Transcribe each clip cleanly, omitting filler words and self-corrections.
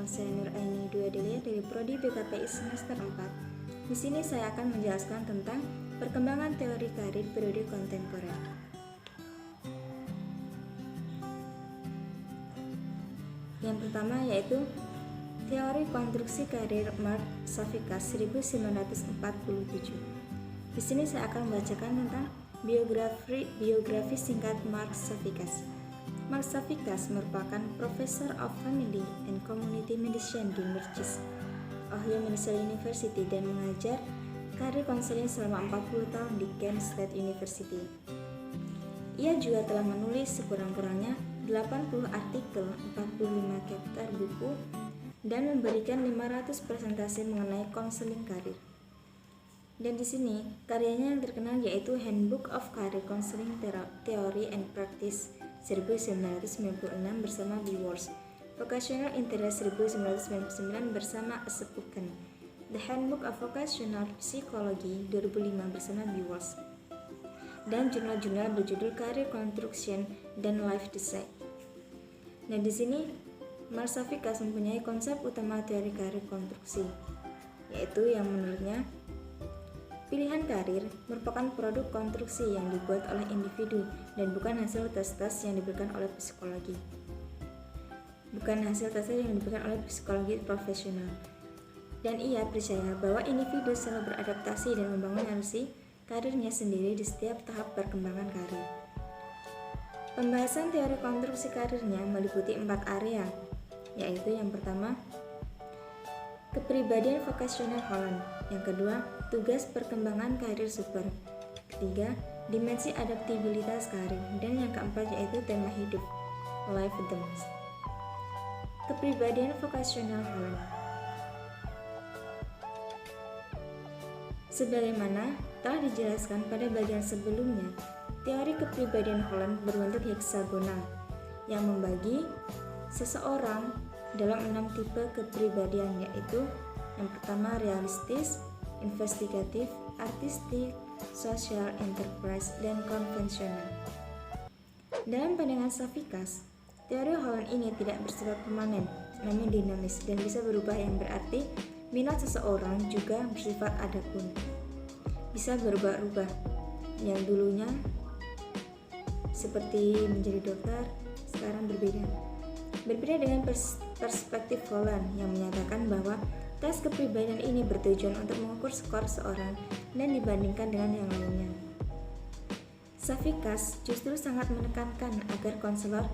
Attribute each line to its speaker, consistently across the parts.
Speaker 1: saya Nur Aini Dwi Adelia dari Prodi BKPI semester 4. Di sini saya akan menjelaskan tentang perkembangan teori karir periode kontemporer. Yang pertama yaitu teori konstruksi karir Mark Safikas 1947. Di sini saya akan membacakan tentang biografi singkat Mark Safikas. Mark Safikas merupakan Professor of Family and Community Medicine di Mercis, Ohio Medical University dan mengajar karir konseling selama 40 tahun di Kent State University. Ia juga telah menulis sekurang-kurangnya 80 artikel, 45 chapter buku, dan memberikan 500 presentasi mengenai konseling karir. Dan di sini karyanya yang terkenal yaitu Handbook of Career Counseling Theory and Practice 1996 bersama Beworth, Vocational Interest 1999 bersama Assepuken, The Handbook of Vocational Psychology 2005 bersama Beworth, dan jurnal-jurnal berjudul Career Construction dan Life Design. Nah, di sini Mark Safikas mempunyai konsep utama teori karir konstruksi, yaitu yang menurutnya pilihan karir merupakan produk konstruksi yang dibuat oleh individu dan bukan hasil tes-tes yang diberikan oleh psikologi. Profesional. Dan ia percaya bahwa individu selalu beradaptasi dan membangun narasi karirnya sendiri di setiap tahap perkembangan karir. Pembahasan teori konstruksi karirnya meliputi 4 area, yaitu yang pertama, kepribadian vokasional Holland. Yang kedua, tugas perkembangan karir super. Ketiga, dimensi adaptabilitas karir. Dan yang keempat yaitu tema hidup, life themes. Kepribadian vokasional Holland. Sebagaimana telah dijelaskan pada bagian sebelumnya, teori kepribadian Holland berbentuk heksagonal yang membagi seseorang dalam 6 tipe kepribadian, yaitu yang pertama realistis, investigatif, artistik, social enterprise, dan konvensional. Dalam pandangan Safikas, teori Holland ini tidak bersifat permanen, namun dinamis dan bisa berubah, yang berarti minat seseorang juga bersifat adapun, bisa berubah-ubah. Yang dulunya seperti menjadi dokter, sekarang berbeda. Berbeda dengan perspektif Holland yang menyatakan bahwa tes kepribadian ini bertujuan untuk mengukur skor seorang dan dibandingkan dengan yang lainnya. Safikas justru sangat menekankan agar konselor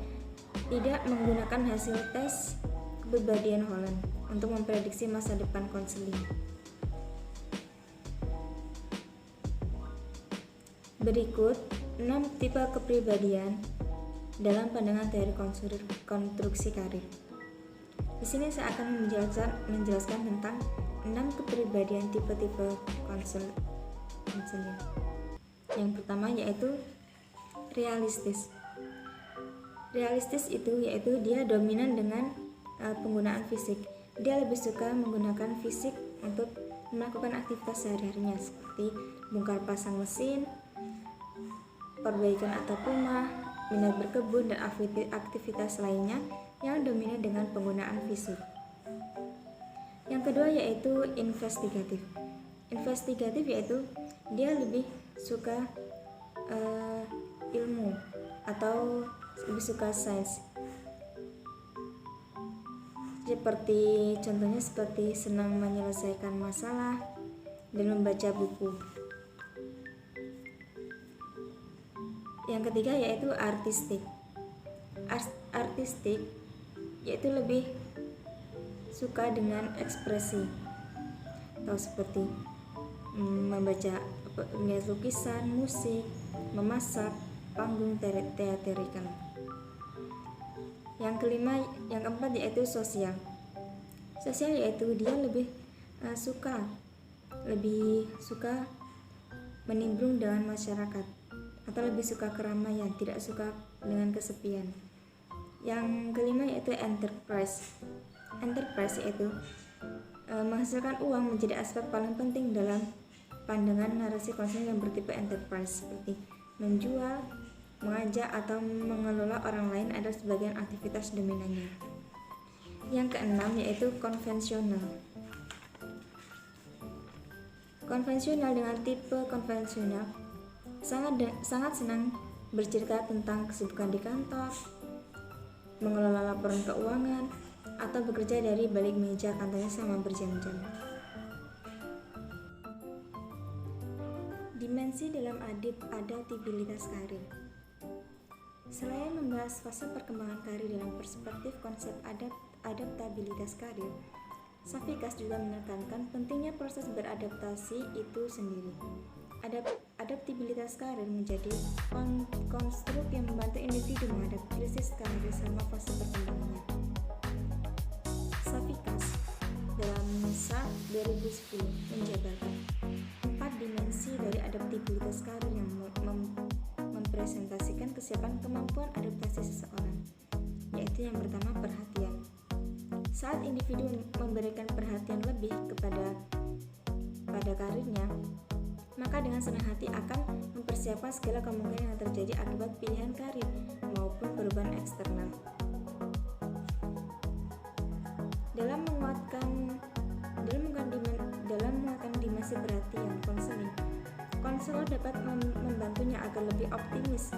Speaker 1: tidak menggunakan hasil tes kepribadian Holland untuk memprediksi masa depan konseling. Berikut 6 tipe kepribadian dalam pandangan teori konstruksi karir. Di sini saya akan menjelaskan tentang 6 kepribadian tipe-tipe konseling. Yang pertama yaitu realistis. Realistis itu yaitu dia dominan dengan penggunaan fisik. Dia lebih suka menggunakan fisik untuk melakukan aktivitas sehari-harinya seperti bongkar pasang mesin, perbaikan atap rumah, minat berkebun, dan aktivitas lainnya yang dominan dengan penggunaan fisik. Yang kedua yaitu investigatif. Investigatif yaitu dia lebih suka ilmu atau lebih suka sains. Contohnya seperti senang menyelesaikan masalah dan membaca buku. Yang ketiga yaitu artistik. Artistik yaitu lebih suka dengan ekspresi atau seperti membaca lukisan, musik, memasak, panggung teatrikal. Yang keempat yaitu sosial. Sosial yaitu dia lebih suka menimbrung dengan masyarakat atau lebih suka keramaian, tidak suka dengan kesepian. Yang kelima yaitu enterprise. Enterprise yaitu menghasilkan uang menjadi aspek paling penting dalam pandangan narasi konseling yang bertipe enterprise, seperti menjual, mengajak, atau mengelola orang lain adalah sebagian aktivitas dominannya. Yang keenam yaitu konvensional. Konvensional dengan tipe konvensional sangat senang bercerita tentang kesibukan di kantor, mengelola laporan keuangan, atau bekerja dari balik meja kantornya selama berjam-jam. Dimensi dalam adaptabilitas karir. Selain membahas fase perkembangan karir dalam perspektif konsep adaptabilitas karir, Safikas juga menekankan pentingnya proses beradaptasi itu sendiri. Adaptabilitas karir menjadi konstruk yang membantu individu menghadapi krisis karir selama fase perkembangannya. Safikas dalam Nusa 2010 menjabarkan 4 dimensi dari adaptabilitas karir yang mempresentasikan kesiapan kemampuan adaptasi seseorang, yaitu yang pertama perhatian. Saat individu memberikan perhatian lebih pada karirnya, maka dengan senang hati akan mempersiapkan segala kemungkinan yang terjadi akibat pilihan karir maupun perubahan eksternal. Dalam menguatkan dimensi perhatian konselor dapat membantunya agar lebih optimis,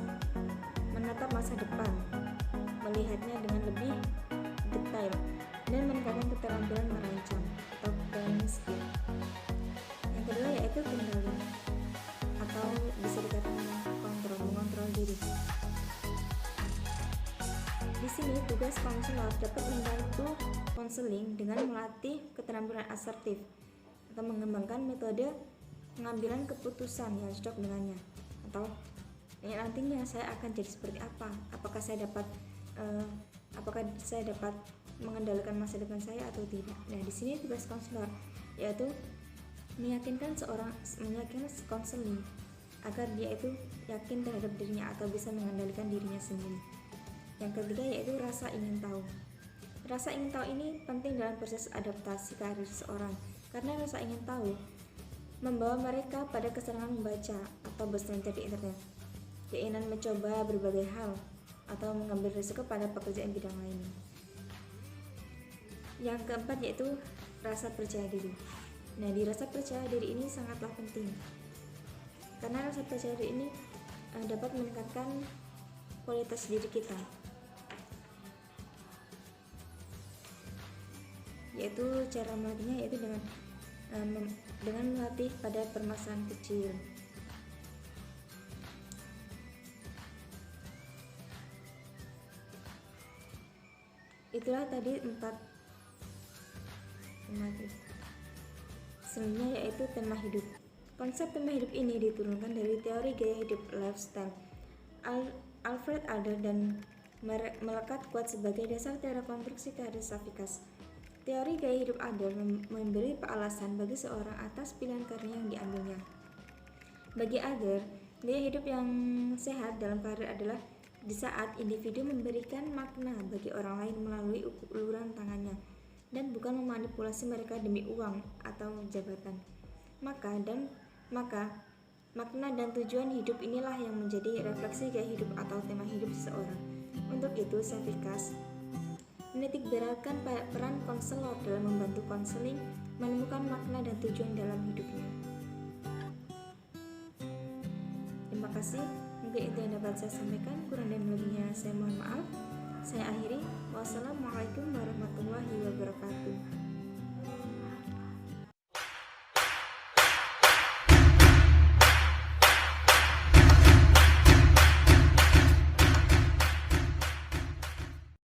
Speaker 1: menatap masa depan, melihatnya dengan lebih detail, dan meningkatkan keterampilan merancang atau planning skill. Yang kedua yaitu kendali atau bisa dikatakan mengontrol diri. Di sini tugas konselor dapat membantu konseling dengan melatih keterampilan asertif atau mengembangkan metode pengambilan keputusan yang cocok dengannya, atau nantinya saya akan jadi seperti apa, apakah saya dapat mengendalikan masa depan saya atau tidak. Nah, di sini tugas konselor yaitu meyakinkan konseling agar dia itu yakin terhadap dirinya atau bisa mengendalikan dirinya sendiri. Yang ketiga yaitu rasa ingin tahu. Rasa ingin tahu ini penting dalam proses adaptasi karir seseorang, karena rasa ingin tahu membawa mereka pada kesenangan membaca atau berselancar di internet, keinginan mencoba berbagai hal, atau mengambil risiko pada pekerjaan bidang lainnya. Yang keempat yaitu rasa percaya diri. Nah, di rasa percaya diri ini sangatlah penting, karena rasa percaya diri ini dapat meningkatkan kualitas diri kita, yaitu cara melatihnya yaitu dengan melatih pada permasalahan kecil. Itulah tadi 4 tema selanjutnya yaitu tema hidup. Konsep tema hidup ini diturunkan dari teori gaya hidup lifestyle Alfred Adler dan melekat kuat sebagai dasar teori konstruksi karir Safikas. Teori gaya hidup Adler memberi alasan bagi seorang atas pilihan karir yang diambilnya. Bagi Adler, gaya hidup yang sehat dalam karir adalah di saat individu memberikan makna bagi orang lain melalui uluran tangannya dan bukan memanipulasi mereka demi uang atau jabatan. Maka makna dan tujuan hidup inilah yang menjadi refleksi gaya hidup atau tema hidup seseorang. Untuk itu, Safikas menitikberatkan peran konselor dalam membantu konseling menemukan makna dan tujuan dalam hidupnya. Terima kasih, mungkin itu yang dapat saya sampaikan. Kurang dan lebihnya saya mohon maaf. Saya akhiri. Wassalamualaikum warahmatullahi